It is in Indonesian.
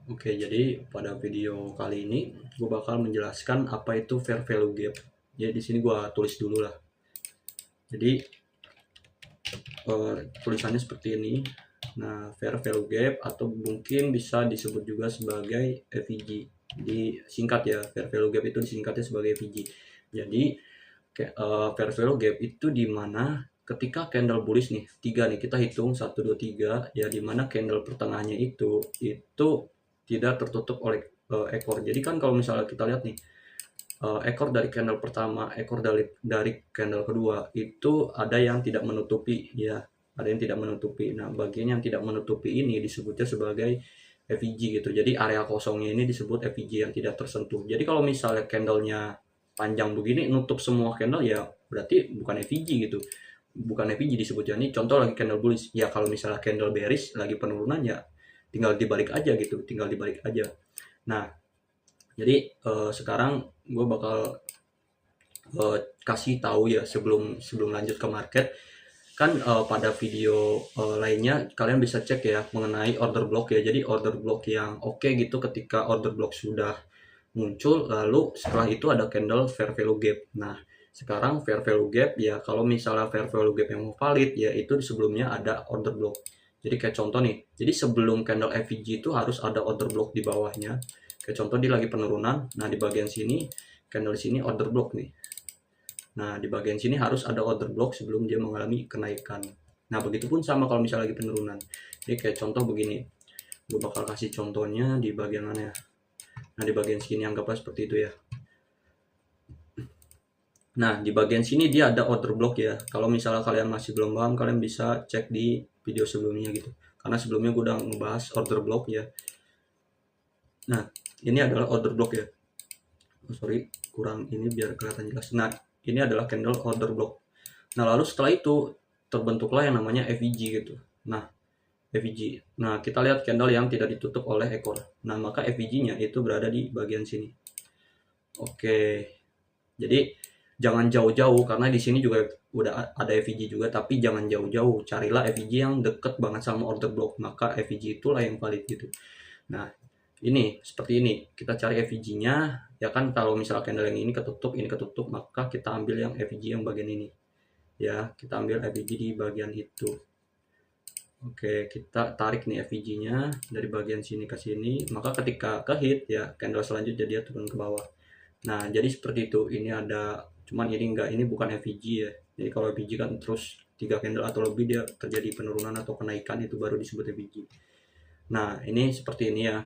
Oke, jadi pada video kali ini gue bakal menjelaskan apa itu fair value gap. Jadi di sini gue tulis dulu lah. Jadi tulisannya seperti ini. Nah, fair value gap atau mungkin bisa disebut juga sebagai FVG. Disingkat ya, fair value gap itu disingkatnya sebagai FVG. Jadi fair value gap itu di mana ketika candle bullish nih, tiga nih kita hitung 1 2 3 ya, di mana candle pertengahnya itu tidak tertutup oleh ekor. Jadi kan kalau misalnya kita lihat nih, ekor dari candle pertama, ekor dari candle kedua itu ada yang tidak menutupi ya, ada yang tidak menutupi. Nah, bagian yang tidak menutupi ini disebutnya sebagai FVG gitu. Jadi area kosongnya ini disebut FVG yang tidak tersentuh. Jadi kalau misalnya candlenya panjang begini nutup semua candle ya berarti bukan FVG gitu. Bukan FVG disebutnya. Ini contoh lagi candle bullish. Ya kalau misalnya candle bearish lagi penurunan ya tinggal dibalik aja gitu, tinggal dibalik aja. Nah, jadi sekarang gue bakal kasih tahu ya, sebelum lanjut ke market. Kan pada video lainnya kalian bisa cek ya mengenai order block ya. Jadi order block yang oke gitu, ketika order block sudah muncul lalu setelah itu ada candle fair value gap. Nah, sekarang fair value gap ya, kalau misalnya fair value gap yang valid ya itu sebelumnya ada order block. Jadi kayak contoh nih, jadi sebelum candle FVG itu harus ada order block di bawahnya. Kayak contoh dia lagi penurunan, nah di bagian sini candle sini order block nih. Nah, di bagian sini harus ada order block sebelum dia mengalami kenaikan. Nah, begitupun sama kalau misalnya lagi penurunan. Jadi kayak contoh begini, gue bakal kasih contohnya di bagian mana ya. Nah, di bagian sini anggaplah seperti itu ya. Nah, di bagian sini dia ada order block ya. Kalau misalnya kalian masih belum paham, kalian bisa cek di video sebelumnya gitu. Karena sebelumnya gue udah ngebahas order block ya. Nah, ini adalah order block ya. Oh, sorry, kurang ini biar kelihatan jelas. Nah, ini adalah candle order block. Nah, lalu setelah itu terbentuklah yang namanya FVG gitu. Nah, FVG. Nah, kita lihat candle yang tidak ditutup oleh ekor. Nah, maka FVG-nya itu berada di bagian sini. Oke. Jadi jangan jauh-jauh karena di sini juga udah ada FVG juga, tapi jangan jauh-jauh. Carilah FVG yang deket banget sama order block, maka FVG itulah yang valid gitu. Nah, ini seperti ini. Kita cari FVG-nya ya kan, kalau misalnya candle yang ini ketutup, maka kita ambil yang FVG yang bagian ini. Ya, kita ambil FVG di bagian itu. Oke, kita tarik nih FVG-nya dari bagian sini ke sini, maka ketika ke hit ya candle selanjutnya dia turun ke bawah. Nah, jadi seperti itu. Ini ada, cuman ini bukan FVG ya. Jadi kalau FVG kan terus 3 candle atau lebih dia terjadi penurunan atau kenaikan, itu baru disebut FVG. Nah, ini seperti ini ya.